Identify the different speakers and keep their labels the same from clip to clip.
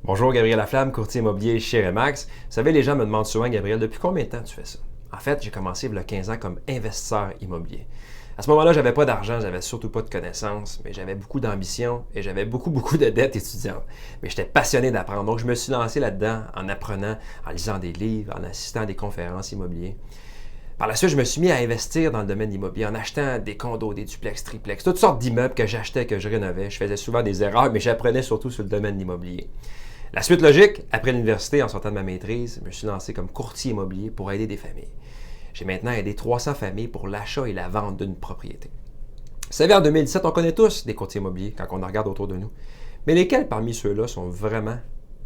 Speaker 1: Bonjour, Gabriel Laflamme, courtier immobilier chez Remax. Vous savez, les gens me demandent souvent, Gabriel, depuis combien de temps tu fais ça? En fait, j'ai commencé il y a 15 ans comme investisseur immobilier. À ce moment-là, j'avais pas d'argent, j'avais surtout pas de connaissances, mais j'avais beaucoup d'ambition et j'avais beaucoup de dettes étudiantes. Mais j'étais passionné d'apprendre, donc je me suis lancé là-dedans en apprenant, en lisant des livres, en assistant à des conférences immobilières. Par la suite, je me suis mis à investir dans le domaine immobilier en achetant des condos, des duplex, triplex, toutes sortes d'immeubles que j'achetais, que je rénovais. Je faisais souvent des erreurs, mais j'apprenais surtout sur le domaine immobilier. La suite logique, après l'université, en sortant de ma maîtrise, je me suis lancé comme courtier immobilier pour aider des familles. J'ai maintenant aidé 300 familles pour l'achat et la vente d'une propriété. Vous savez, en 2017, on connaît tous des courtiers immobiliers quand on en regarde autour de nous. Mais lesquels parmi ceux-là sont vraiment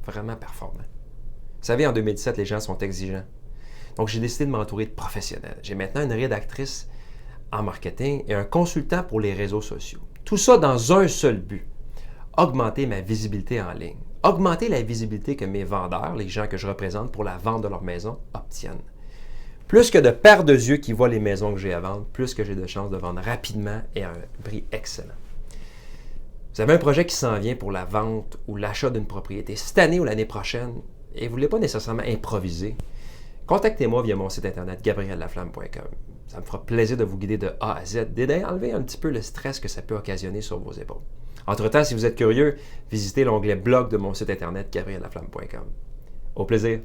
Speaker 1: performants? Vous savez, en 2017, les gens sont exigeants. Donc, j'ai décidé de m'entourer de professionnels. J'ai maintenant une rédactrice en marketing et un consultant pour les réseaux sociaux. Tout ça dans un seul but, augmenter ma visibilité en ligne, augmenter la visibilité que mes vendeurs, les gens que je représente pour la vente de leur maison, obtiennent. Plus que de paires de yeux qui voient les maisons que j'ai à vendre, plus que j'ai de chances de vendre rapidement et à un prix excellent. Vous avez un projet qui s'en vient pour la vente ou l'achat d'une propriété cette année ou l'année prochaine et vous ne voulez pas nécessairement improviser, contactez-moi via mon site internet gabriellaflamme.com. Ça me fera plaisir de vous guider de A à Z, d'aider à enlever un petit peu le stress que ça peut occasionner sur vos épaules. Entre-temps, si vous êtes curieux, visitez l'onglet blog de mon site internet gabriellaflamme.com. Au plaisir!